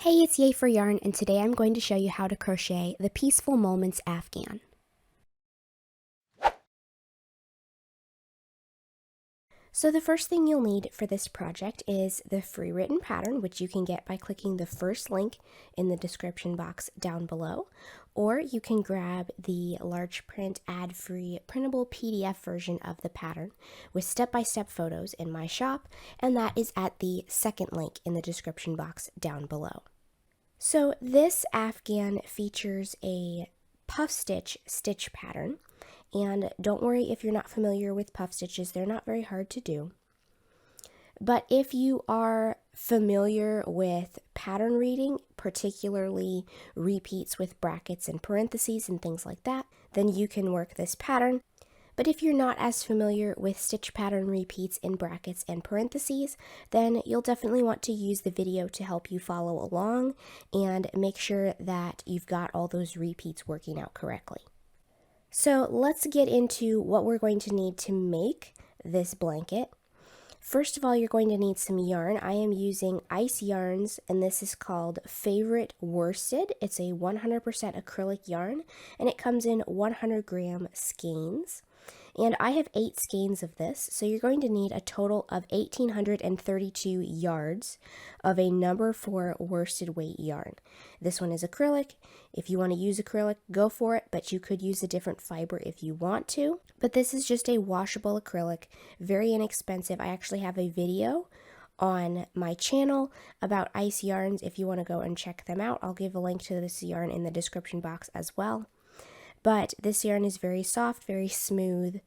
Hey, it's Yay for Yarn, and today I'm going to show you how to crochet the Peaceful Moments Afghan. So the first thing you'll need for this project is the free written pattern, which you can get by clicking the first link in the description box down below, or you can grab the large print ad-free printable PDF version of the pattern with step-by-step photos in my shop, and that is at the second link in the description box down below. So this Afghan features a puff stitch pattern, and don't worry if you're not familiar with puff stitches, they're not very hard to do. But if you are familiar with pattern reading, particularly repeats with brackets and parentheses and things like that, then you can work this pattern. But if you're not as familiar with stitch pattern repeats in brackets and parentheses, then you'll definitely want to use the video to help you follow along and make sure that you've got all those repeats working out correctly. So let's get into what we're going to need to make this blanket. First of all, you're going to need some yarn. I am using Ice Yarns, and this is called Favorite Worsted. It's a 100% acrylic yarn, and it comes in 100-gram skeins. And I have 8 skeins of this, so you're going to need a total of 1,832 yards of a number 4 worsted weight yarn. This one is acrylic. If you want to use acrylic, go for it, but you could use a different fiber if you want to. But this is just a washable acrylic, very inexpensive. I actually have a video on my channel about Ice Yarns if you want to go and check them out. I'll give a link to this yarn in the description box as well. But this yarn is very soft, very smooth,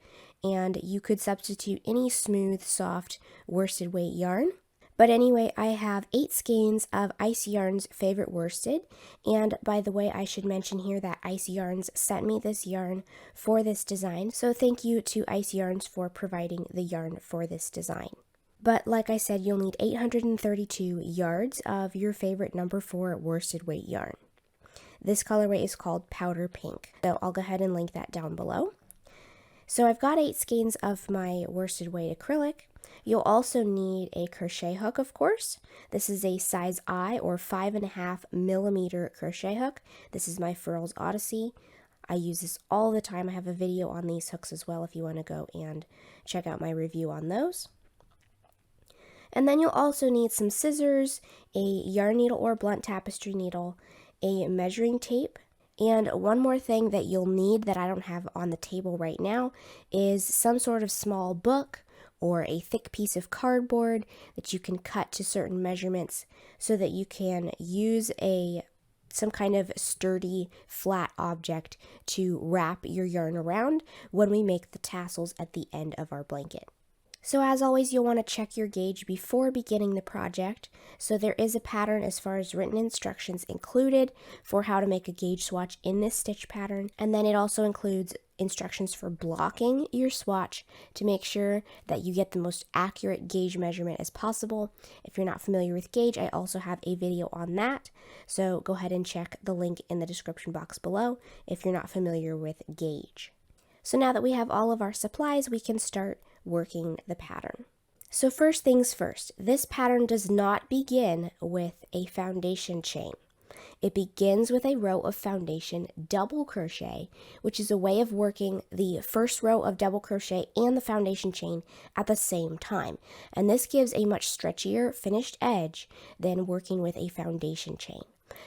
and you could substitute any smooth, soft, worsted weight yarn. But anyway, I have 8 skeins of Ice Yarns Favorite Worsted, and by the way, I should mention here that Ice Yarns sent me this yarn for this design, so thank you to Ice Yarns for providing the yarn for this design. But like I said, you'll need 832 yards of your favorite number 4 worsted weight yarn. This colorway is called Powder Pink, so I'll go ahead and link that down below. So I've got 8 skeins of my worsted weight acrylic. You'll also need a crochet hook, of course. This is a size I or 5.5 millimeter crochet hook. This is my Furls Odyssey. I use this all the time. I have a video on these hooks as well if you want to go and check out my review on those. And then you'll also need some scissors, a yarn needle or blunt tapestry needle, a measuring tape, and one more thing that you'll need that I don't have on the table right now is some sort of small book or a thick piece of cardboard that you can cut to certain measurements so that you can use some kind of sturdy flat object to wrap your yarn around when we make the tassels at the end of our blanket. So as always, you'll want to check your gauge before beginning the project. So there is a pattern as far as written instructions included for how to make a gauge swatch in this stitch pattern. And then it also includes instructions for blocking your swatch to make sure that you get the most accurate gauge measurement as possible. If you're not familiar with gauge, I also have a video on that. So go ahead and check the link in the description box below if you're not familiar with gauge. So now that we have all of our supplies, we can start working the pattern. So first things first, this pattern does not begin with a foundation chain. It begins with a row of foundation double crochet, which is a way of working the first row of double crochet and the foundation chain at the same time. And this gives a much stretchier finished edge than working with a foundation chain.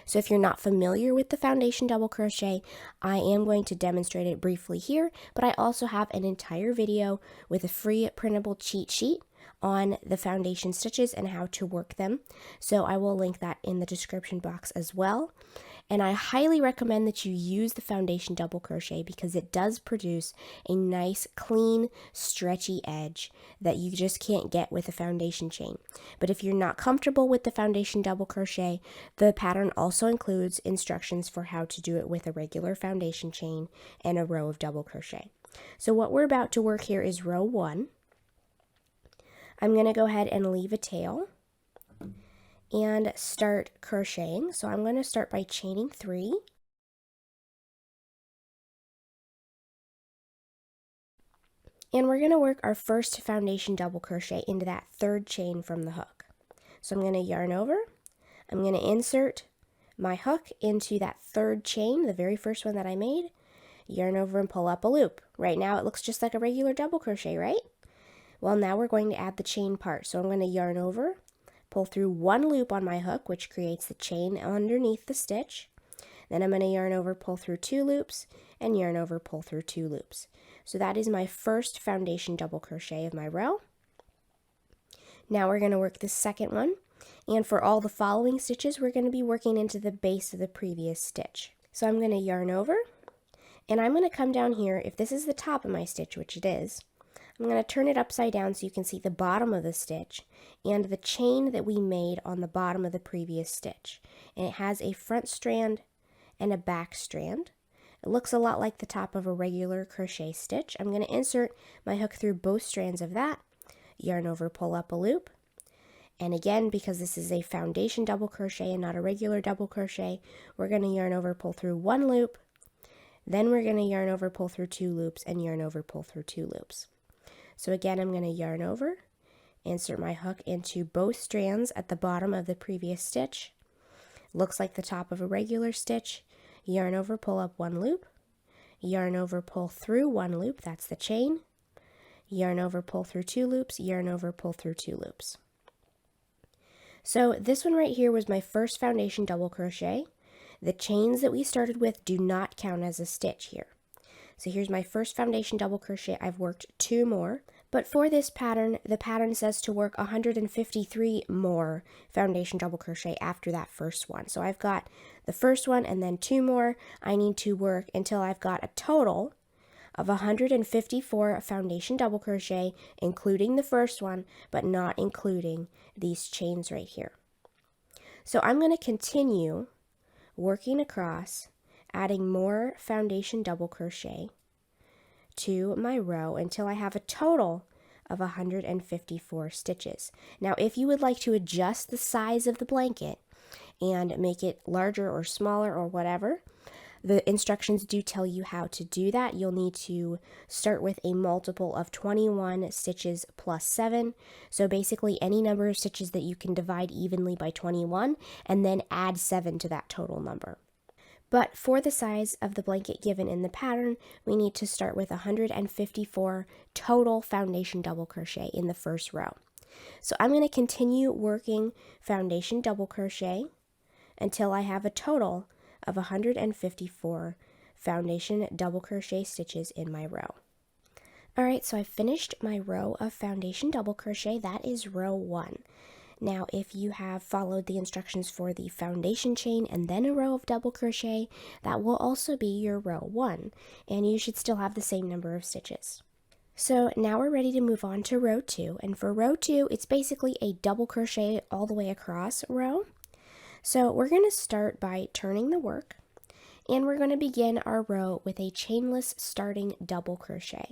So if you're not familiar with the foundation double crochet, I am going to demonstrate it briefly here, but I also have an entire video with a free printable cheat sheet on the foundation stitches and how to work them. So I will link that in the description box as well. And I highly recommend that you use the foundation double crochet because it does produce a nice, clean, stretchy edge that you just can't get with a foundation chain. But if you're not comfortable with the foundation double crochet, the pattern also includes instructions for how to do it with a regular foundation chain and a row of double crochet. So what we're about to work here is row 1. I'm going to go ahead and leave a tail and start crocheting. So I'm going to start by chaining 3. And we're going to work our first foundation double crochet into that 3rd chain from the hook. So I'm going to yarn over, I'm going to insert my hook into that third chain, the very first one that I made, yarn over and pull up a loop. Right now it looks just like a regular double crochet, right? Well, now we're going to add the chain part. So I'm going to yarn over, pull through one loop on my hook, which creates the chain underneath the stitch. Then I'm going to yarn over, pull through 2 loops, and yarn over, pull through 2 loops. So that is my first foundation double crochet of my row. Now we're going to work the second one, and for all the following stitches, we're going to be working into the base of the previous stitch. So I'm going to yarn over, and I'm going to come down here. If this is the top of my stitch, which it is, I'm going to turn it upside down so you can see the bottom of the stitch and the chain that we made on the bottom of the previous stitch. And it has a front strand and a back strand. It looks a lot like the top of a regular crochet stitch. I'm going to insert my hook through both strands of that, yarn over, pull up a loop, and again, because this is a foundation double crochet and not a regular double crochet, we're going to yarn over, pull through 1 loop, then we're going to yarn over, pull through 2 loops, and yarn over, pull through 2 loops. So again, I'm going to yarn over, insert my hook into both strands at the bottom of the previous stitch. Looks like the top of a regular stitch. Yarn over, pull up 1 loop, yarn over, pull through 1 loop, that's the chain, yarn over, pull through 2 loops, yarn over, pull through 2 loops. So this one right here was my first foundation double crochet. The chains that we started with do not count as a stitch here. So here's my first foundation double crochet. I've worked 2 more, but for this pattern, the pattern says to work 153 more foundation double crochet after that first one. So I've got the first one and then 2 more. I need to work until I've got a total of 154 foundation double crochet, including the first one, but not including these chains right here. So I'm going to continue working across, adding more foundation double crochet to my row until I have a total of 154 stitches. Now, if you would like to adjust the size of the blanket and make it larger or smaller or whatever, the instructions do tell you how to do that. You'll need to start with a multiple of 21 stitches plus 7. So basically any number of stitches that you can divide evenly by 21 and then add 7 to that total number. But for the size of the blanket given in the pattern, we need to start with 154 total foundation double crochet in the first row. So I'm going to continue working foundation double crochet until I have a total of 154 foundation double crochet stitches in my row. Alright, so I've finished my row of foundation double crochet. That is row 1. Now, if you have followed the instructions for the foundation chain and then a row of double crochet, that will also be your row 1, and you should still have the same number of stitches. So now we're ready to move on to row 2, and for row 2, it's basically a double crochet all the way across row. So we're going to start by turning the work, and we're going to begin our row with a chainless starting double crochet.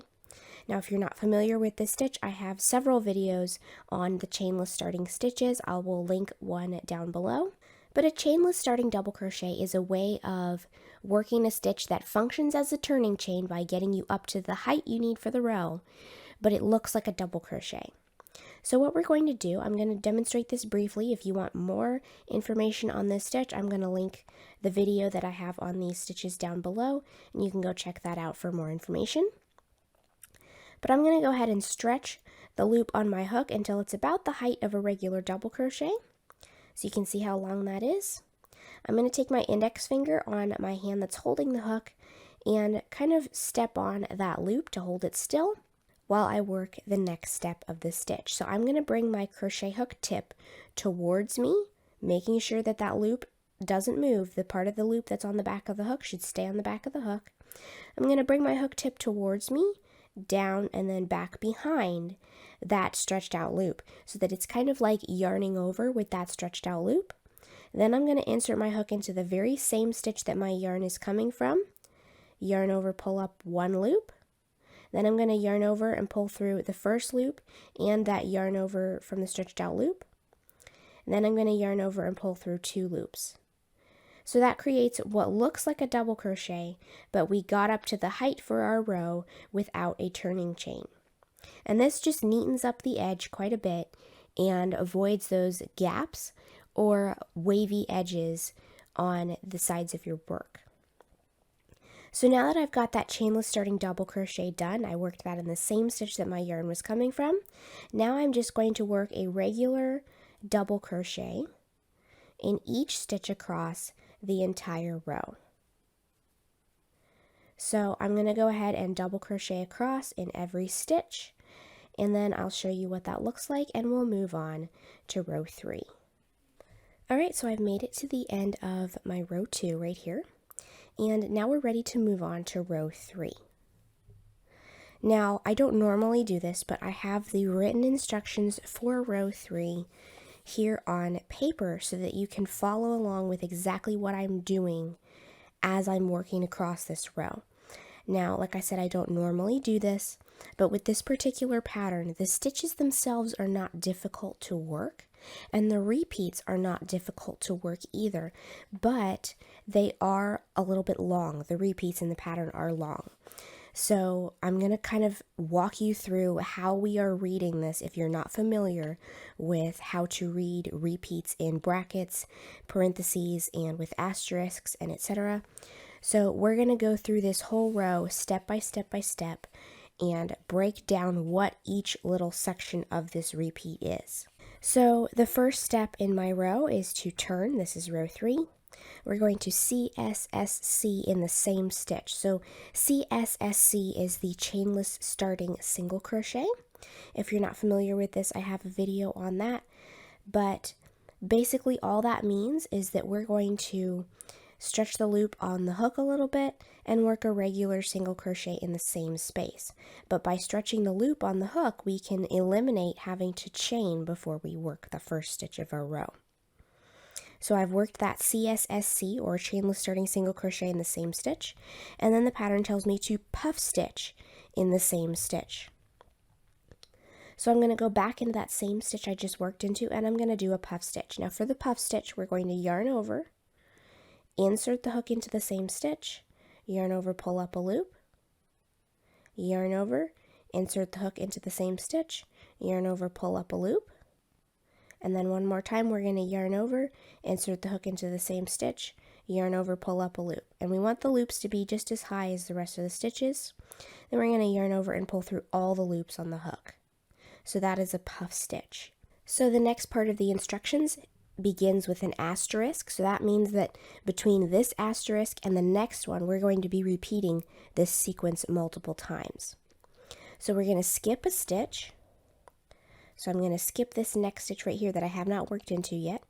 Now, if you're not familiar with this stitch, I have several videos on the chainless starting stitches. I will link one down below. But a chainless starting double crochet is a way of working a stitch that functions as a turning chain by getting you up to the height you need for the row, but it looks like a double crochet. So what we're going to do, I'm going to demonstrate this briefly. If you want more information on this stitch, I'm going to link the video that I have on these stitches down below, and you can go check that out for more information. But I'm going to go ahead and stretch the loop on my hook until it's about the height of a regular double crochet. So you can see how long that is. I'm going to take my index finger on my hand that's holding the hook and kind of step on that loop to hold it still while I work the next step of the stitch. So I'm going to bring my crochet hook tip towards me, making sure that that loop doesn't move. The part of the loop that's on the back of the hook should stay on the back of the hook. I'm going to bring my hook tip towards me, down, and then back behind that stretched out loop so that it's kind of like yarning over with that stretched out loop. Then I'm going to insert my hook into the very same stitch that my yarn is coming from, yarn over, pull up 1 loop. Then I'm going to yarn over and pull through the first loop and that yarn over from the stretched out loop. And then I'm going to yarn over and pull through 2 loops. So that creates what looks like a double crochet, but we got up to the height for our row without a turning chain. And this just neatens up the edge quite a bit and avoids those gaps or wavy edges on the sides of your work. So now that I've got that chainless starting double crochet done, I worked that in the same stitch that my yarn was coming from. Now I'm just going to work a regular double crochet in each stitch across the entire row. So I'm going to go ahead and double crochet across in every stitch, and then I'll show you what that looks like, and we'll move on to row 3. Alright, so I've made it to the end of my row 2 right here, and now we're ready to move on to row 3. Now, I don't normally do this, but I have the written instructions for row 3 here on paper so that you can follow along with exactly what I'm doing as I'm working across this row. Now, like I said, I don't normally do this, but with this particular pattern, the stitches themselves are not difficult to work, and the repeats are not difficult to work either, but they are a little bit long. The repeats in the pattern are long. So I'm going to kind of walk you through how we are reading this if you're not familiar with how to read repeats in brackets, parentheses, and with asterisks, and etc. So we're going to go through this whole row step by step by step and break down what each little section of this repeat is. So the first step in my row is to turn. This is row 3. We're going to CSSC in the same stitch. So CSSC is the chainless starting single crochet. If you're not familiar with this, I have a video on that. But basically all that means is that we're going to stretch the loop on the hook a little bit and work a regular single crochet in the same space. But by stretching the loop on the hook, we can eliminate having to chain before we work the first stitch of our row. So I've worked that CSSC, or chainless starting single crochet, in the same stitch, and then the pattern tells me to puff stitch in the same stitch. So I'm going to go back into that same stitch I just worked into, and I'm going to do a puff stitch. Now for the puff stitch, we're going to yarn over, insert the hook into the same stitch, yarn over, pull up a loop, yarn over, insert the hook into the same stitch, yarn over, pull up a loop, and then one more time we're going to yarn over, insert the hook into the same stitch, yarn over, pull up a loop. And we want the loops to be just as high as the rest of the stitches. Then we're going to yarn over and pull through all the loops on the hook. So that is a puff stitch. So the next part of the instructions begins with an asterisk. So that means that between this asterisk and the next one, we're going to be repeating this sequence multiple times. So we're going to skip a stitch. So I'm going to skip this next stitch right here that I have not worked into yet.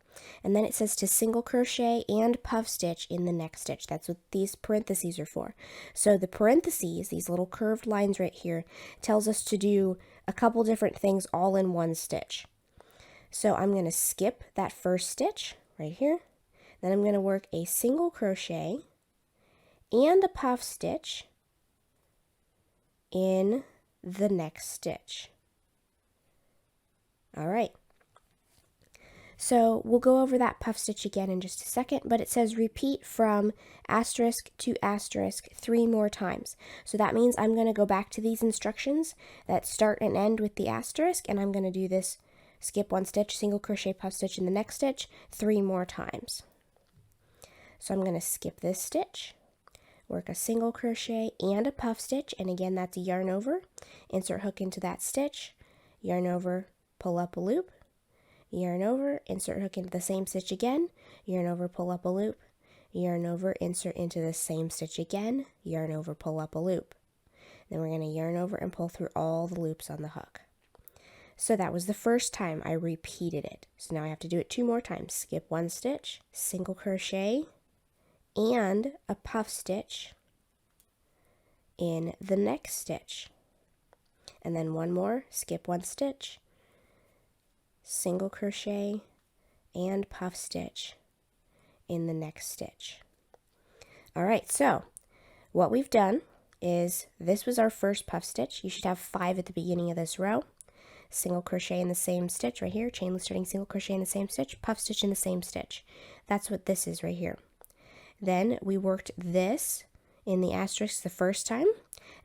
And then it says to single crochet and puff stitch in the next stitch. That's what these parentheses are for. So the parentheses, these little curved lines right here, tells us to do a couple different things all in one stitch. So I'm going to skip that first stitch right here. Then I'm going to work a single crochet and a puff stitch in the next stitch. All right, so we'll go over that puff stitch again in just a second, but it says repeat from asterisk to asterisk 3 more times. So that means I'm going to go back to these instructions that start and end with the asterisk, and I'm going to do this skip 1 stitch, single crochet, puff stitch in the next stitch 3 more times. So I'm going to skip this stitch, work a single crochet and a puff stitch, and again that's a yarn over, insert hook into that stitch, yarn over, pull up a loop, yarn over, insert hook into the same stitch again, yarn over, pull up a loop, yarn over, insert into the same stitch again, yarn over, pull up a loop. Then we're going to yarn over and pull through all the loops on the hook. So that was the first time I repeated it. So now I have to do it 2 more times. Skip 1 stitch, single crochet, and a puff stitch in the next stitch. And then 1 more, skip 1 stitch, single crochet and puff stitch in the next stitch. All right, so what we've done is this was our first puff stitch. You should have 5 at the beginning of this row. Single crochet in the same stitch right here, chainless starting single crochet in the same stitch, puff stitch in the same stitch. That's what this is right here. Then we worked this in the asterisk the first time,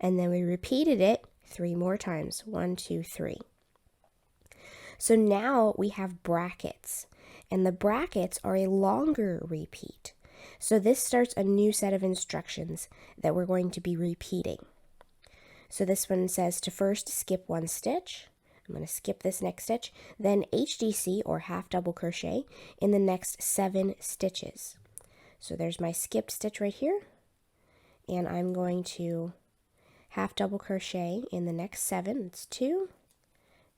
and then we repeated it 3 more times. 1, 2, 3. So now we have brackets, and the brackets are a longer repeat. So this starts a new set of instructions that we're going to be repeating. So this one says to first skip 1 stitch. I'm going to skip this next stitch, then HDC or half double crochet in the next 7 stitches. So there's my skipped stitch right here, and I'm going to half double crochet in the next 7. It's 2,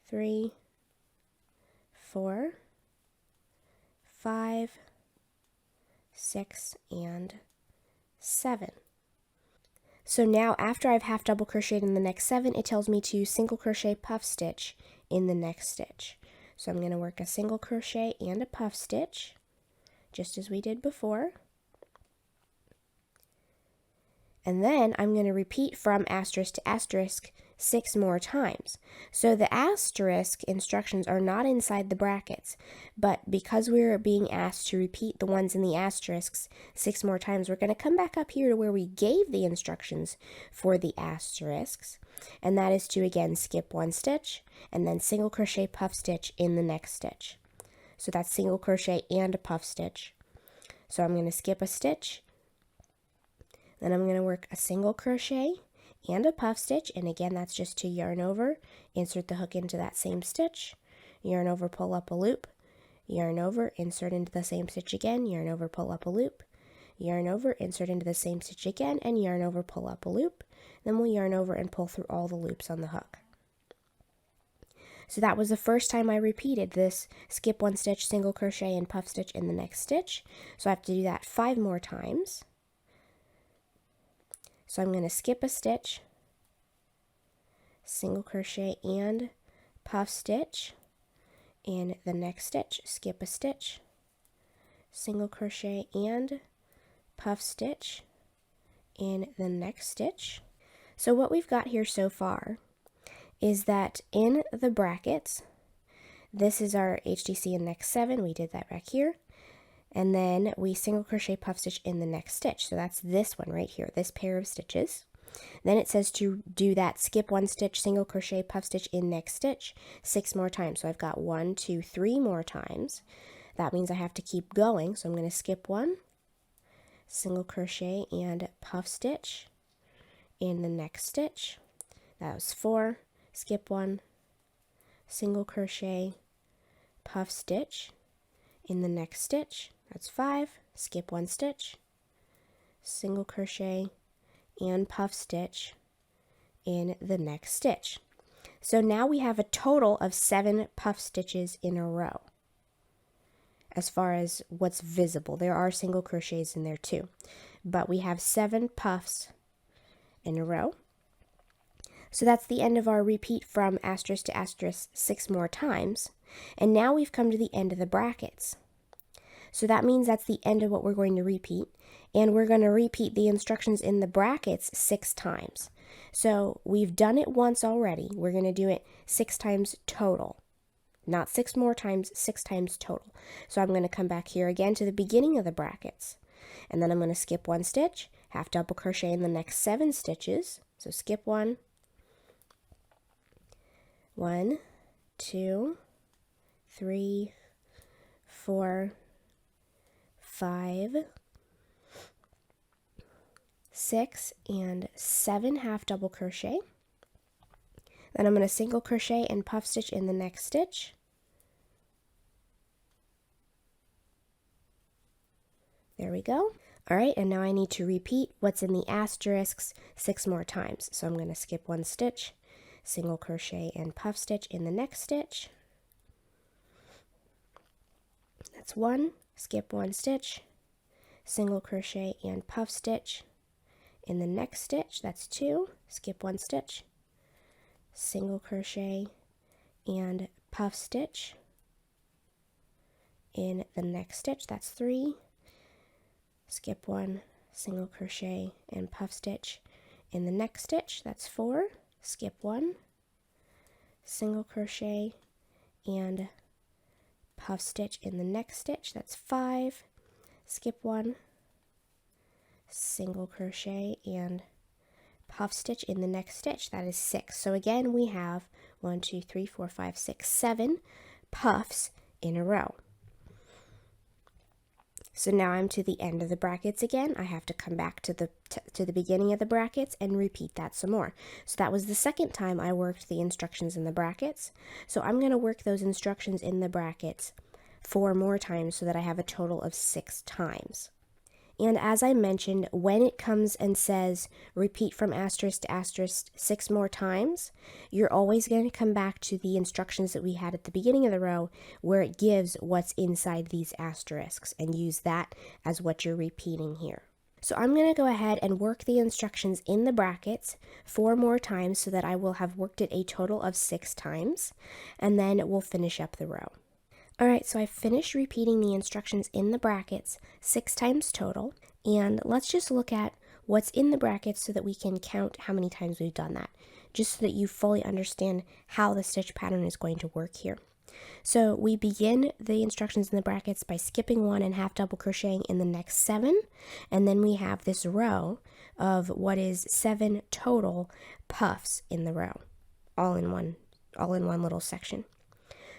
3, 4, 5, 6, and 7. So now after I've half double crocheted in the next 7, it tells me to single crochet puff stitch in the next stitch. So I'm going to work a single crochet and a puff stitch, just as we did before. And then I'm going to repeat from asterisk to asterisk 6 more times. So the asterisk instructions are not inside the brackets, but because we're being asked to repeat the ones in the asterisks 6 more times, we're going to come back up here to where we gave the instructions for the asterisks, and that is to again skip 1 stitch and then single crochet puff stitch in the next stitch. So that's single crochet and a puff stitch. So I'm going to skip a stitch, then I'm going to work a single crochet and a puff stitch, and again that's just to yarn over, insert the hook into that same stitch, yarn over, pull up a loop, yarn over, insert into the same stitch again, yarn over, pull up a loop, yarn over, insert into the same stitch again, and yarn over, pull up a loop. Then we'll yarn over and pull through all the loops on the hook. So that was the first time I repeated this skip 1 stitch, single crochet, and puff stitch in the next stitch. So I have to do that 5 more times. So I'm going to skip a stitch, single crochet and puff stitch in the next stitch, skip a stitch, single crochet and puff stitch in the next stitch. So what we've got here so far is that in the brackets, this is our HDC in next 7, we did that back here. And then we single crochet puff stitch in the next stitch. So that's this one right here, this pair of stitches. Then it says to do that skip 1 stitch, single crochet puff stitch in next stitch 6 more times. So I've got 1, 2, 3 more times. That means I have to keep going. So I'm going to skip 1, single crochet and puff stitch in the next stitch. That was 4, skip 1, single crochet, puff stitch in the next stitch. That's 5, skip 1 stitch, single crochet and puff stitch in the next stitch. So now we have a total of 7 puff stitches in a row. As far as what's visible, there are single crochets in there too, but we have 7 puffs in a row. So that's the end of our repeat from asterisk to asterisk 6 more times. And now we've come to the end of the brackets. So that means that's the end of what we're going to repeat. And we're going to repeat the instructions in the brackets 6 times. So we've done it once already. We're going to do it 6 times total. Not 6 more times, 6 times total. So I'm going to come back here again to the beginning of the brackets. And then I'm going to skip 1 stitch, half double crochet in the next 7 stitches. So skip 1, 1, 2, 3, 4, 5, 6, and 7 half double crochet. Then I'm going to single crochet and puff stitch in the next stitch. There we go. All right, and now I need to repeat what's in the asterisks 6 more times. So I'm going to skip 1 stitch, single crochet and puff stitch in the next stitch. That's 1, skip 1 stitch, single crochet and puff stitch in the next stitch. That's 2, skip 1 stitch, single crochet and puff stitch in the next stitch. That's 3, skip 1, single crochet and puff stitch in the next stitch. That's 4, skip 1, single crochet and puff stitch in the next stitch. That's 5, skip 1, single crochet and puff stitch in the next stitch. That is 6. So again, we have 1, 2, 3, 4, 5, 6, 7 puffs in a row. So now I'm to the end of the brackets again. I have to come back to the beginning of the brackets and repeat that some more. So that was the second time I worked the instructions in the brackets. So I'm going to work those instructions in the brackets 4 more times so that I have a total of 6 times. And as I mentioned, when it comes and says repeat from asterisk to asterisk 6 more times, you're always going to come back to the instructions that we had at the beginning of the row where it gives what's inside these asterisks and use that as what you're repeating here. So I'm going to go ahead and work the instructions in the brackets 4 more times so that I will have worked it a total of 6 times, and then we'll finish up the row. Alright, so I've finished repeating the instructions in the brackets 6 times total, and let's just look at what's in the brackets so that we can count how many times we've done that, just so that you fully understand how the stitch pattern is going to work here. So we begin the instructions in the brackets by skipping 1 and half double crocheting in the next 7, and then we have this row of what is 7 total puffs in the row, all in one little section.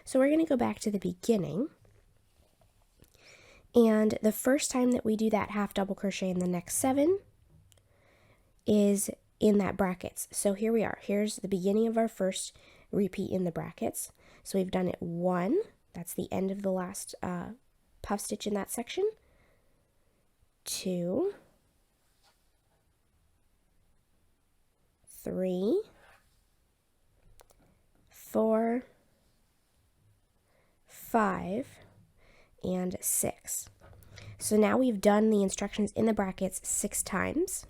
So we're going to go back to the beginning, and the first time that we do that half double crochet in the next 7 is in that brackets. So here we are. Here's the beginning of our first repeat in the brackets. So we've done it 1, that's the end of the last puff stitch in that section, 2, 3, 4, 5, and 6. So now we've done the instructions in the brackets 6 times.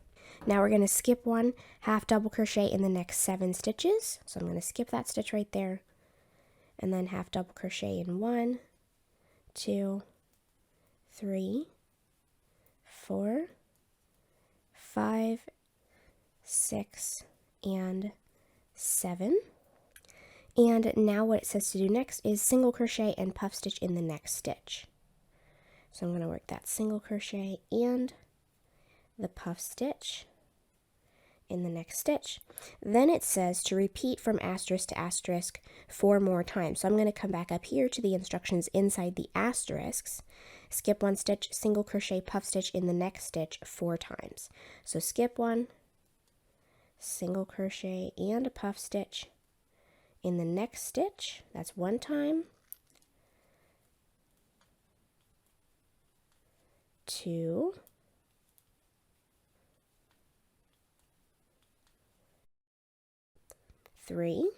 Now we're going to skip 1, half double crochet in the next 7 stitches. So I'm going to skip that stitch right there, and then half double crochet in 1, 2, 3, 4, 5, 6, and 7. And now what it says to do next is single crochet and puff stitch in the next stitch. So I'm going to work that single crochet and the puff stitch in the next stitch. Then it says to repeat from asterisk to asterisk 4 more times. So I'm going to come back up here to the instructions inside the asterisks, skip 1 stitch, single crochet, puff stitch in the next stitch 4 times. So skip 1, single crochet and a puff stitch in the next stitch, that's 1 time, 2, 3,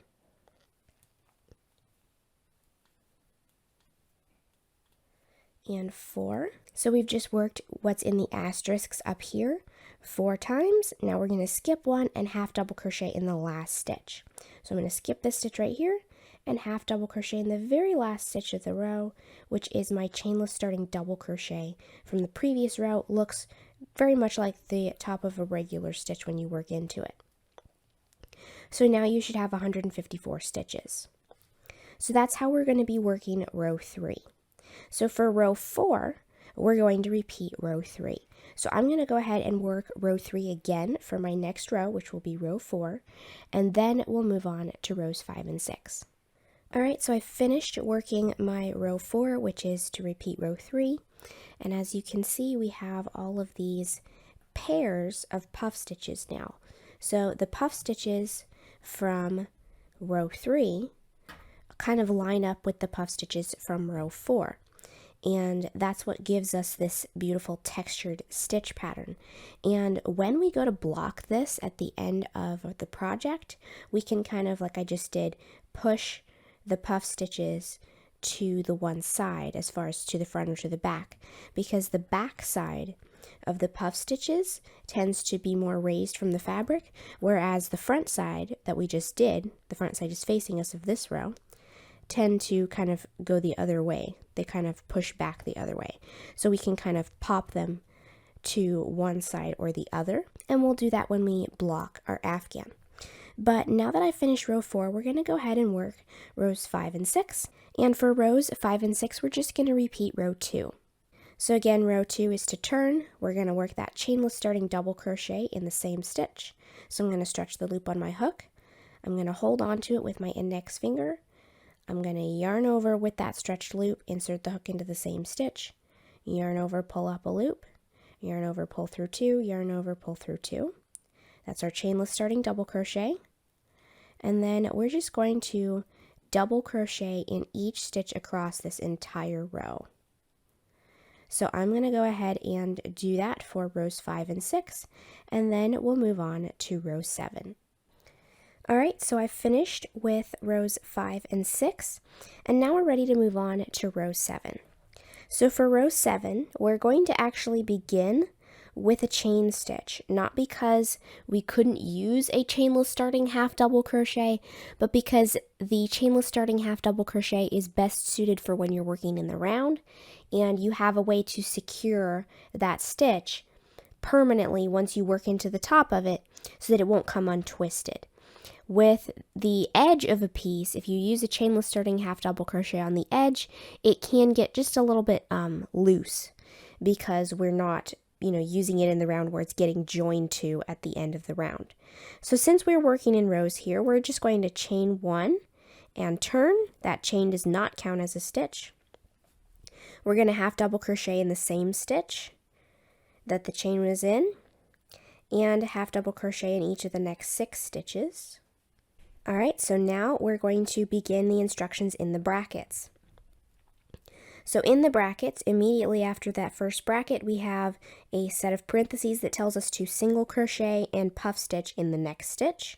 4. So we've just worked what's in the asterisks up here 4 times. Now we're going to skip 1 and half double crochet in the last stitch. So I'm going to skip this stitch right here and half double crochet in the very last stitch of the row, which is my chainless starting double crochet from the previous row. It looks very much like the top of a regular stitch when you work into it. So now you should have 154 stitches. So that's how we're going to be working row 3. So for row 4, we're going to repeat row 3. So I'm going to go ahead and work row 3 again for my next row, which will be row 4, and then we'll move on to rows 5 and 6. Alright, so I finished working my row 4, which is to repeat row 3, and as you can see, we have all of these pairs of puff stitches now. So the puff stitches from row 3 kind of line up with the puff stitches from row 4. And that's what gives us this beautiful textured stitch pattern. And when we go to block this at the end of the project, we can kind of, like I just did, push the puff stitches to the one side as far as to the front or to the back, because the back side of the puff stitches tends to be more raised from the fabric, whereas the front side that we just did, the front side is facing us of this row, tend to kind of go the other way. They kind of push back the other way. So we can kind of pop them to one side or the other, and we'll do that when we block our Afghan. But now that I've finished row 4, we're going to go ahead and work rows 5 and 6. And for rows 5 and 6, we're just going to repeat row 2. So again, row 2 is to turn. We're going to work that chainless starting double crochet in the same stitch. So I'm going to stretch the loop on my hook. I'm going to hold on to it with my index finger. I'm going to yarn over with that stretched loop, insert the hook into the same stitch, yarn over, pull up a loop, yarn over, pull through 2, yarn over, pull through 2. That's our chainless starting double crochet. And then we're just going to double crochet in each stitch across this entire row. So I'm going to go ahead and do that for rows 5 and 6, and then we'll move on to row 7. Alright, so I've finished with rows 5 and 6, and now we're ready to move on to row 7. So for row 7, we're going to actually begin with a chain stitch, not because we couldn't use a chainless starting half double crochet, but because the chainless starting half double crochet is best suited for when you're working in the round, and you have a way to secure that stitch permanently once you work into the top of it so that it won't come untwisted. With the edge of a piece, if you use a chainless starting half double crochet on the edge, it can get just a little bit loose because we're not using it in the round where it's getting joined to at the end of the round. So since we're working in rows here, we're just going to chain 1 and turn. That chain does not count as a stitch. We're going to half double crochet in the same stitch that the chain was in, and half double crochet in each of the next 6 stitches. Alright, so now we're going to begin the instructions in the brackets. So in the brackets, immediately after that first bracket, we have a set of parentheses that tells us to single crochet and puff stitch in the next stitch.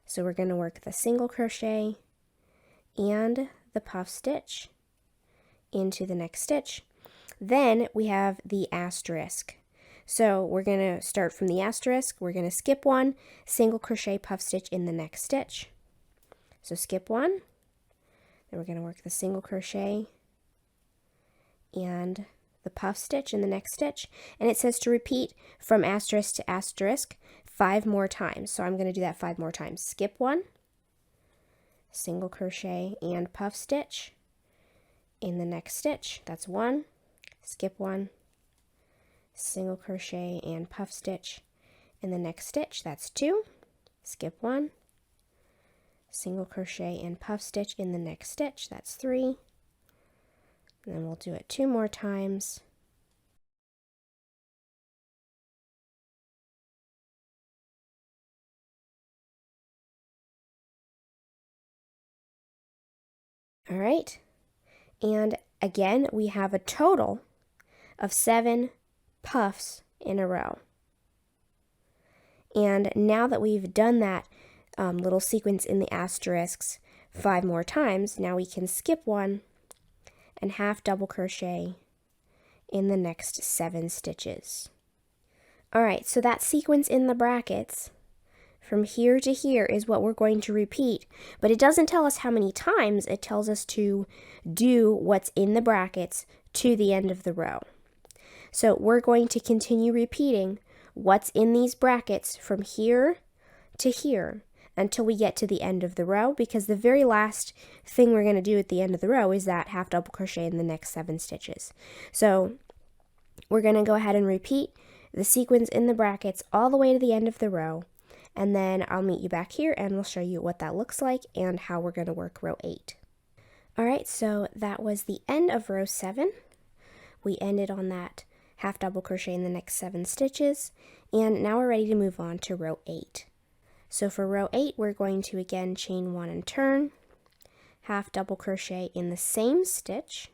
So we're going to work the single crochet and the puff stitch into the next stitch. Then we have the asterisk. So we're going to start from the asterisk, we're going to skip 1, single crochet, puff stitch in the next stitch. So skip 1, then we're going to work the single crochet and the puff stitch in the next stitch, and it says to repeat from asterisk to asterisk 5 more times. So I'm going to do that 5 more times. Skip 1, single crochet and puff stitch in the next stitch. That's 1, skip 1, single crochet and puff stitch in the next stitch. That's 2, skip 1, single crochet and puff stitch in the next stitch. That's 3. And then we'll do it 2 more times. All right, and again, we have a total of 7 puffs in a row. And now that we've done that little sequence in the asterisks 5 more times, now we can skip 1 and half double crochet in the next 7 stitches. Alright, so that sequence in the brackets from here to here is what we're going to repeat, but it doesn't tell us how many times. It tells us to do what's in the brackets to the end of the row. So we're going to continue repeating what's in these brackets from here to here until we get to the end of the row, because the very last thing we're going to do at the end of the row is that half double crochet in the next 7 stitches. So we're going to go ahead and repeat the sequence in the brackets all the way to the end of the row, and then I'll meet you back here and we'll show you what that looks like and how we're going to work row 8. Alright, so that was the end of row 7. We ended on that half double crochet in the next 7 stitches, and now we're ready to move on to row 8. So for row 8, we're going to again chain 1 and turn, half double crochet in the same stitch,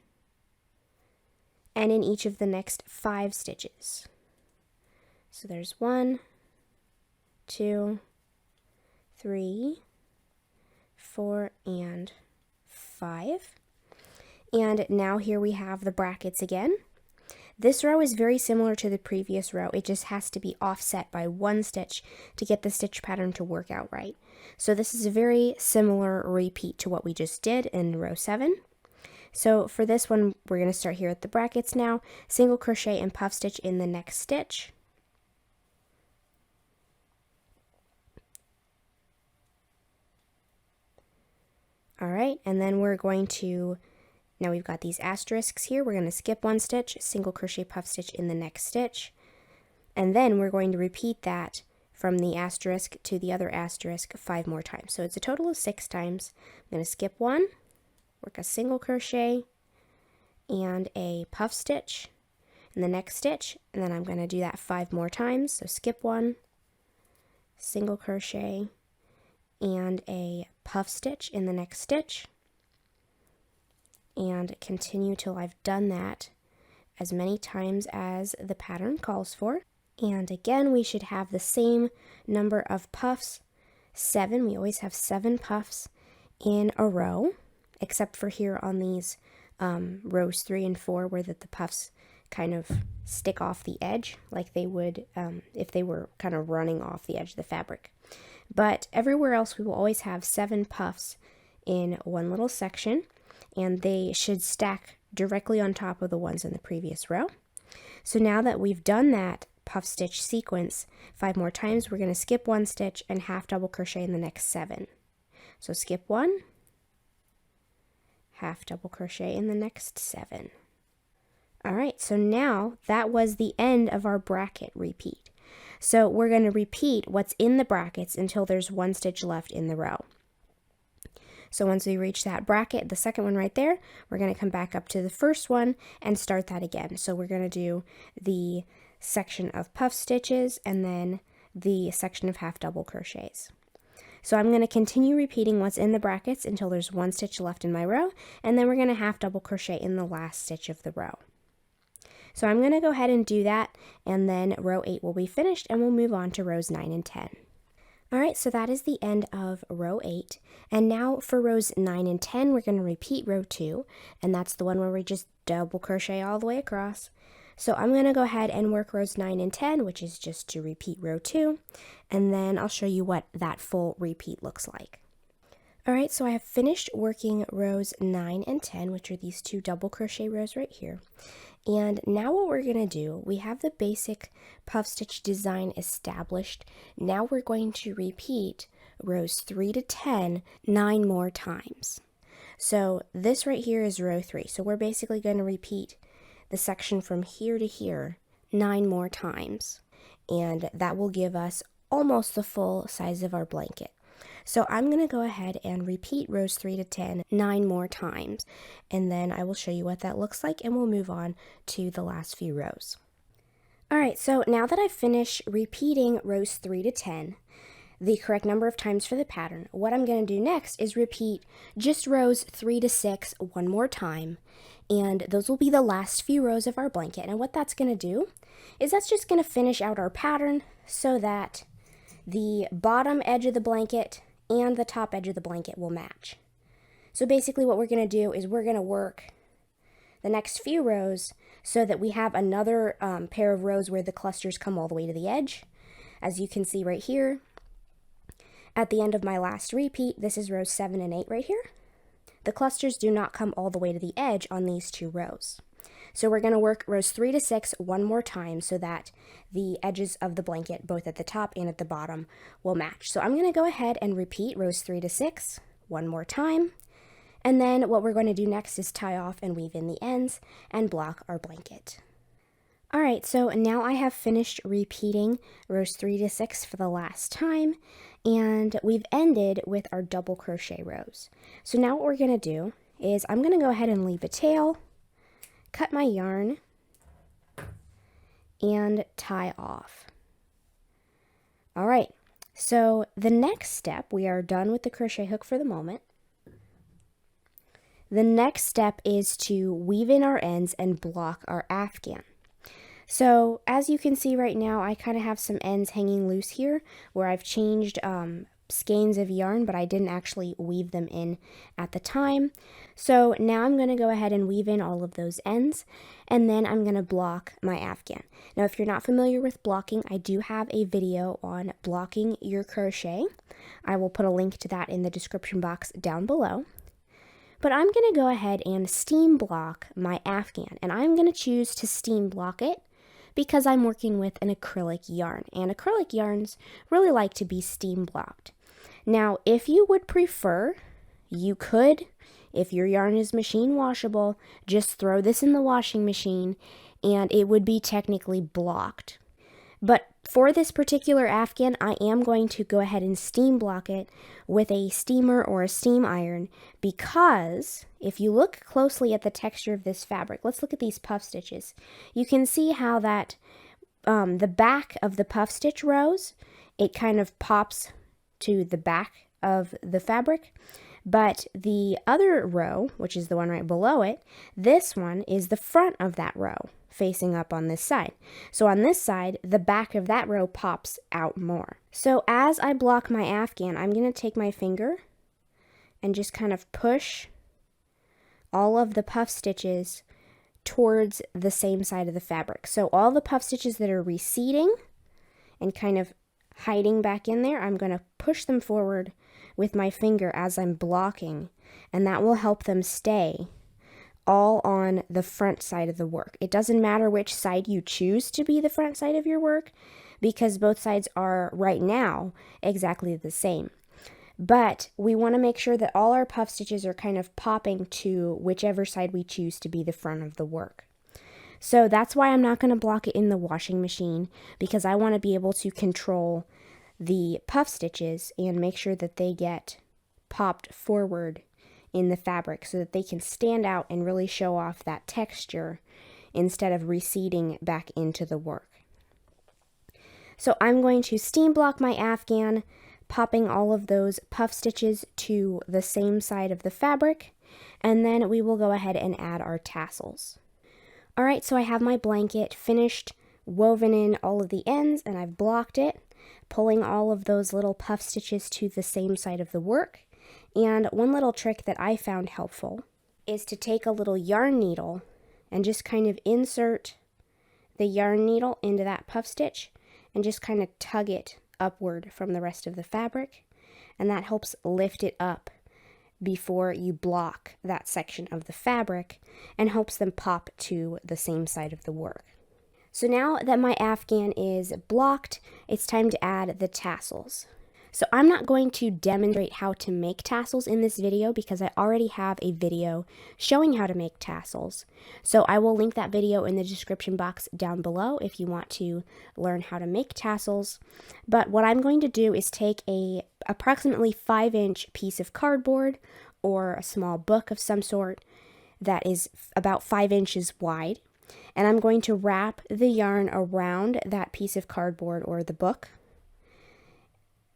and in each of the next 5 stitches. So there's 1, 2, 3, 4, and 5. And now here we have the brackets again. This row is very similar to the previous row. It just has to be offset by 1 stitch to get the stitch pattern to work out right. So this is a very similar repeat to what we just did in row 7. So for this one, we're going to start here at the brackets now. Single crochet and puff stitch in the next stitch. Alright, and then we're going to, now we've got these asterisks here, we're going to skip 1 stitch, single crochet puff stitch in the next stitch, and then we're going to repeat that from the asterisk to the other asterisk 5 more times. So it's a total of 6 times. I'm going to skip 1, work a single crochet, and a puff stitch in the next stitch, and then I'm going to do that 5 more times. So skip 1, single crochet, and a puff stitch in the next stitch, and continue till I've done that as many times as the pattern calls for. And again, we should have the same number of puffs, 7. We always have 7 puffs in a row, except for here on these rows 3 and 4 where the puffs kind of stick off the edge like they would if they were kind of running off the edge of the fabric. But everywhere else we will always have 7 puffs in one little section, and they should stack directly on top of the ones in the previous row. So now that we've done that puff stitch sequence 5 more times, we're going to skip 1 stitch and half double crochet in the next 7. So skip 1, half double crochet in the next 7. Alright, so now that was the end of our bracket repeat. So we're going to repeat what's in the brackets until there's 1 stitch left in the row. So once we reach that bracket, the second one right there, we're going to come back up to the first one and start that again. So we're going to do the section of puff stitches and then the section of half double crochets. So I'm going to continue repeating what's in the brackets until there's 1 stitch left in my row, and then we're going to half double crochet in the last stitch of the row. So I'm going to go ahead and do that, and then row 8 will be finished, and we'll move on to rows 9 and 10. Alright, so that is the end of row 8, and now for rows 9 and 10, we're going to repeat row 2, and that's the one where we just double crochet all the way across. So I'm going to go ahead and work rows 9 and 10, which is just to repeat row 2, and then I'll show you what that full repeat looks like. Alright, so I have finished working rows 9 and 10, which are these 2 double crochet rows right here. And now what we're going to do, we have the basic puff stitch design established. Now we're going to repeat rows 3 to 10 9 more times. So this right here is row 3. So we're basically going to repeat the section from here to here 9 more times. And that will give us almost the full size of our blanket. So I'm going to go ahead and repeat rows 3 to 10 9 more times, and then I will show you what that looks like, and we'll move on to the last few rows. Alright, so now that I've finished repeating rows 3 to 10, the correct number of times for the pattern, what I'm going to do next is repeat just rows 3 to 6 one more time, and those will be the last few rows of our blanket. And what that's going to do is that's just going to finish out our pattern so that the bottom edge of the blanket and the top edge of the blanket will match. So basically what we're going to do is we're going to work the next few rows so that we have another pair of rows where the clusters come all the way to the edge. As you can see right here, at the end of my last repeat, this is rows 7 and 8 right here. The clusters do not come all the way to the edge on these 2 rows. So we're going to work rows 3 to 6 one more time so that the edges of the blanket, both at the top and at the bottom, will match. So I'm going to go ahead and repeat rows 3 to 6 one more time. And then what we're going to do next is tie off and weave in the ends and block our blanket. Alright, so now I have finished repeating rows 3 to 6 for the last time, and we've ended with our double crochet rows. So now what we're going to do is I'm going to go ahead and leave a tail, cut my yarn, and tie off. Alright, so the next step, we are done with the crochet hook for the moment. The next step is to weave in our ends and block our Afghan. So as you can see right now, I kind of have some ends hanging loose here where I've changed skeins of yarn, but I didn't actually weave them in at the time. So now I'm going to go ahead and weave in all of those ends, and then I'm going to block my Afghan. Now if you're not familiar with blocking, I do have a video on blocking your crochet. I will put a link to that in the description box down below. But I'm going to go ahead and steam block my Afghan, and I'm going to choose to steam block it because I'm working with an acrylic yarn, and acrylic yarns really like to be steam blocked. Now, if you would prefer, you could, if your yarn is machine washable, just throw this in the washing machine and it would be technically blocked. But for this particular Afghan, I am going to go ahead and steam block it with a steamer or a steam iron, because if you look closely at the texture of this fabric, let's look at these puff stitches. You can see how that the back of the puff stitch rows, it kind of pops to the back of the fabric. But the other row, which is the one right below it, this one is the front of that row, facing up on this side. So on this side, the back of that row pops out more. So as I block my Afghan, I'm going to take my finger and just kind of push all of the puff stitches towards the same side of the fabric. So all the puff stitches that are receding and kind of hiding back in there, I'm going to push them forward with my finger as I'm blocking, and that will help them stay all on the front side of the work. It doesn't matter which side you choose to be the front side of your work, because both sides are right now exactly the same. But we want to make sure that all our puff stitches are kind of popping to whichever side we choose to be the front of the work. So that's why I'm not going to block it in the washing machine, because I want to be able to control the puff stitches and make sure that they get popped forward in the fabric so that they can stand out and really show off that texture instead of receding back into the work. So I'm going to steam block my Afghan, popping all of those puff stitches to the same side of the fabric, and then we will go ahead and add our tassels. Alright, so I have my blanket finished, woven in all of the ends, and I've blocked it, pulling all of those little puff stitches to the same side of the work. And one little trick that I found helpful is to take a little yarn needle and just kind of insert the yarn needle into that puff stitch and just kind of tug it upward from the rest of the fabric, and that helps lift it up before you block that section of the fabric and helps them pop to the same side of the work. So now that my Afghan is blocked, it's time to add the tassels. So I'm not going to demonstrate how to make tassels in this video because I already have a video showing how to make tassels. So I will link that video in the description box down below if you want to learn how to make tassels. But what I'm going to do is take a approximately 5-inch piece of cardboard or a small book of some sort that is about 5 inches wide. And I'm going to wrap the yarn around that piece of cardboard or the book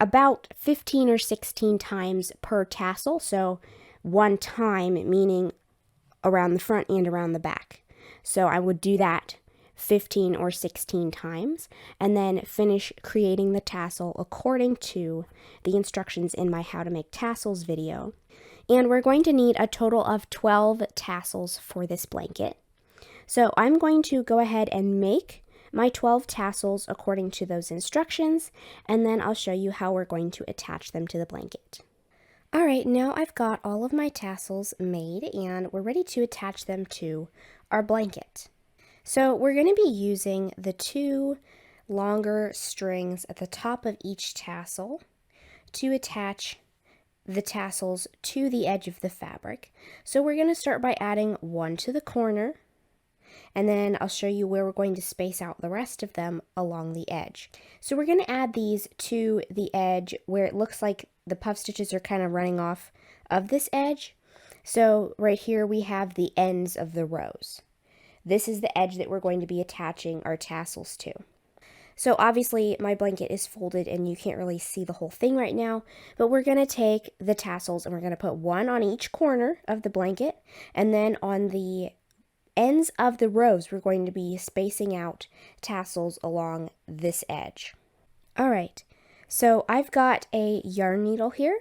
about 15 or 16 times per tassel. So one time meaning around the front and around the back. So I would do that 15 or 16 times and then finish creating the tassel according to the instructions in my How to Make Tassels video. And we're going to need a total of 12 tassels for this blanket. So I'm going to go ahead and make my 12 tassels according to those instructions, and then I'll show you how we're going to attach them to the blanket. Alright, now I've got all of my tassels made and we're ready to attach them to our blanket. So we're going to be using the 2 longer strings at the top of each tassel to attach the tassels to the edge of the fabric. So we're going to start by adding 1 to the corner, and then I'll show you where we're going to space out the rest of them along the edge. So we're going to add these to the edge where it looks like the puff stitches are kind of running off of this edge. So right here we have the ends of the rows. This is the edge that we're going to be attaching our tassels to. So obviously my blanket is folded and you can't really see the whole thing right now, but we're going to take the tassels and we're going to put 1 on each corner of the blanket, and then on the ends of the rows we're going to be spacing out tassels along this edge. Alright, so I've got a yarn needle here,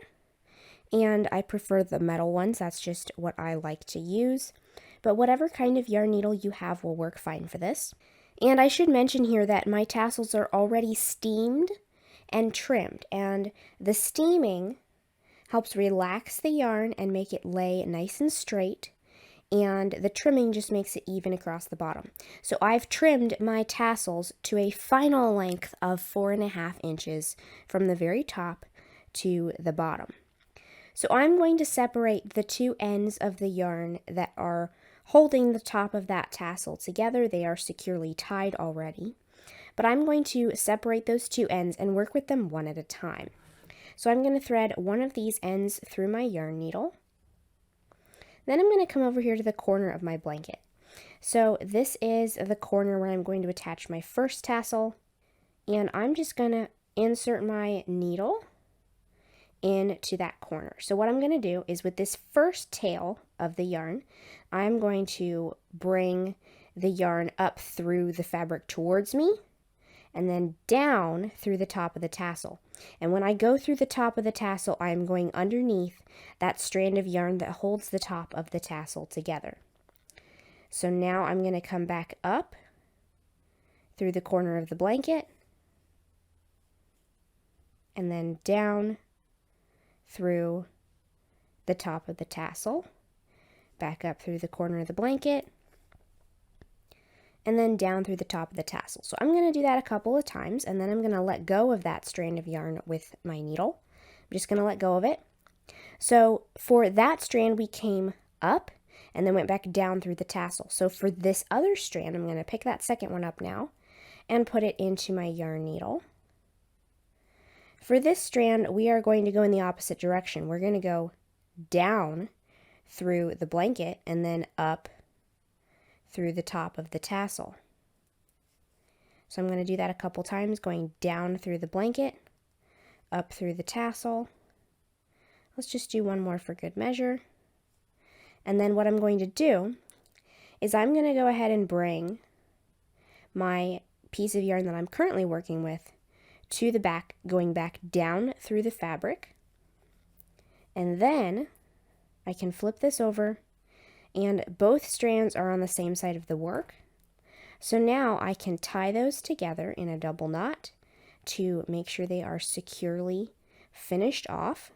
and I prefer the metal ones. That's just what I like to use, but whatever kind of yarn needle you have will work fine for this. And I should mention here that my tassels are already steamed and trimmed, and the steaming helps relax the yarn and make it lay nice and straight, and the trimming just makes it even across the bottom. So I've trimmed my tassels to a final length of 4.5 inches from the very top to the bottom. So I'm going to separate the 2 ends of the yarn that are holding the top of that tassel together. They are securely tied already. but I'm going to separate those two ends and work with them one at a time. So I'm going to thread one of these ends through my yarn needle. Then I'm going to come over here to the corner of my blanket. So this is the corner where I'm going to attach my first tassel, and I'm just going to insert my needle into that corner. So what I'm going to do is with this first tail of the yarn, I'm going to bring the yarn up through the fabric towards me and then down through the top of the tassel. And when I go through the top of the tassel, I'm going underneath that strand of yarn that holds the top of the tassel together. So now I'm going to come back up through the corner of the blanket and then down through the top of the tassel, back up through the corner of the blanket, and then down through the top of the tassel. So I'm going to do that a couple of times, and then I'm going to let go of that strand of yarn with my needle. I'm just going to let go of it. So for that strand, we came up and then went back down through the tassel. So for this other strand, I'm going to pick that second one up now and put it into my yarn needle. For this strand, we are going to go in the opposite direction. We're going to go down through the blanket and then up through the top of the tassel. So I'm going to do that a couple times, going down through the blanket, up through the tassel. Let's just do one more for good measure. And then what I'm going to do is I'm going to go ahead and bring my piece of yarn that I'm currently working with to the back, going back down through the fabric. And then I can flip this over and both strands are on the same side of the work. So now I can tie those together in a double knot to make sure they are securely finished off.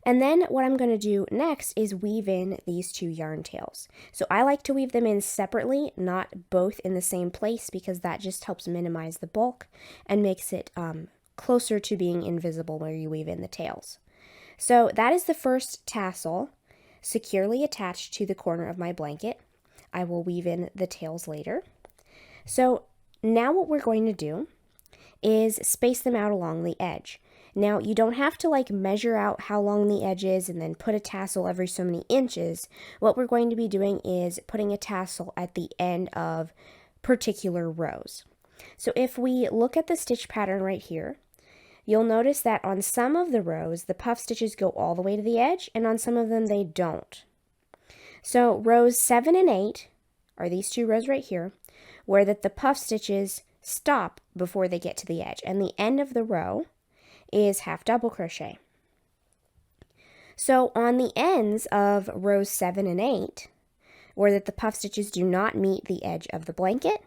And then what I'm going to do next is weave in these two yarn tails. So I like to weave them in separately, not both in the same place, because that just helps minimize the bulk and makes it closer to being invisible where you weave in the tails. So that is the first tassel securely attached to the corner of my blanket. I will weave in the tails later. So now what we're going to do is space them out along the edge. Now, you don't have to measure out how long the edge is and then put a tassel every so many inches. What we're going to be doing is putting a tassel at the end of particular rows. So if we look at the stitch pattern right here, you'll notice that on some of the rows, the puff stitches go all the way to the edge, and on some of them they don't. So rows 7 and 8 are these two rows right here, where the puff stitches stop before they get to the edge, and the end of the row is half double crochet. So on the ends of rows 7 and 8, where the puff stitches do not meet the edge of the blanket,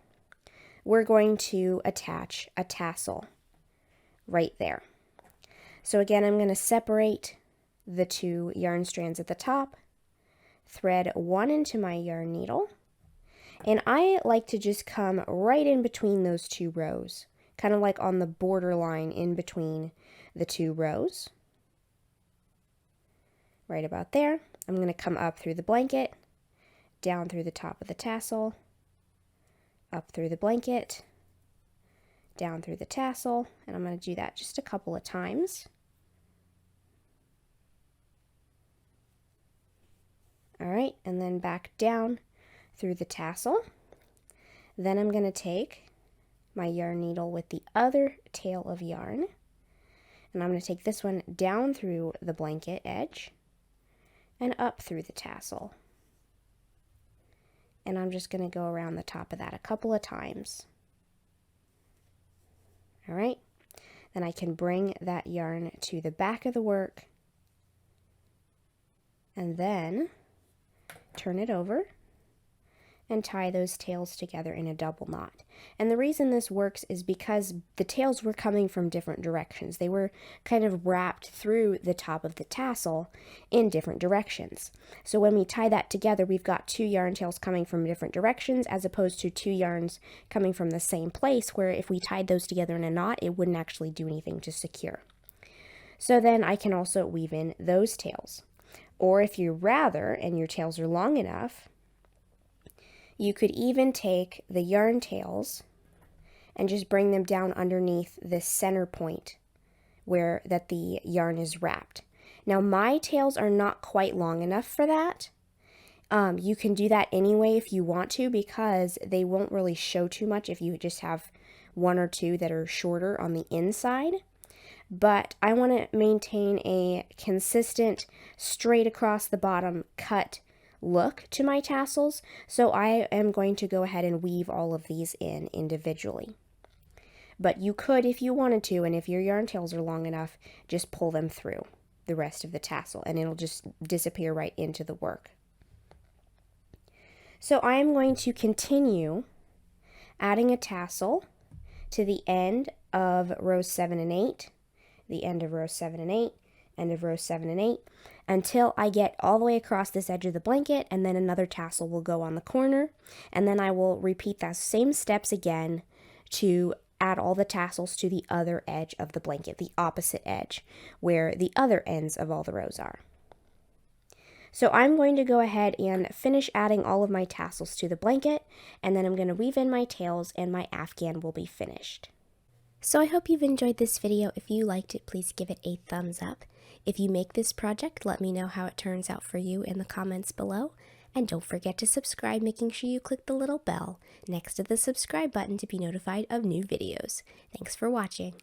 we're going to attach a tassel right there. So again, I'm going to separate the two yarn strands at the top, thread one into my yarn needle, and I like to just come right in between those two rows, kind of like on the borderline in between the two rows. Right about there. I'm going to come up through the blanket, down through the top of the tassel, up through the blanket, down through the tassel, and I'm going to do that just a couple of times. All right, and then back down through the tassel. Then I'm going to take my yarn needle with the other tail of yarn, and I'm going to take this one down through the blanket edge and up through the tassel. And I'm just going to go around the top of that a couple of times. All right, then I can bring that yarn to the back of the work and then turn it over and tie those tails together in a double knot. And the reason this works is because the tails were coming from different directions. They were kind of wrapped through the top of the tassel in different directions. So when we tie that together, we've got two yarn tails coming from different directions as opposed to two yarns coming from the same place, where if we tied those together in a knot, it wouldn't actually do anything to secure. So then I can also weave in those tails. Or if you'd rather, and your tails are long enough, You could even take the yarn tails and just bring them down underneath this center point where that the yarn is wrapped. Now my tails are not quite long enough for that. You can do that anyway if you want to, because they won't really show too much if you just have one or two that are shorter on the inside. But I want to maintain a consistent straight across the bottom cut look to my tassels, so I am going to go ahead and weave all of these in individually. But you could, if you wanted to, and if your yarn tails are long enough, just pull them through the rest of the tassel and it'll just disappear right into the work. So I am going to continue adding a tassel to the end of rows 7 and 8, the end of row 7 and 8, end of row 7 and 8, until I get all the way across this edge of the blanket, and then another tassel will go on the corner, and then I will repeat those same steps again to add all the tassels to the other edge of the blanket, the opposite edge, where the other ends of all the rows are. So I'm going to go ahead and finish adding all of my tassels to the blanket, and then I'm going to weave in my tails and my Afghan will be finished. So I hope you've enjoyed this video. If you liked it, please give it a thumbs up. If you make this project, let me know how it turns out for you in the comments below. And don't forget to subscribe, making sure you click the little bell next to the subscribe button to be notified of new videos. Thanks for watching.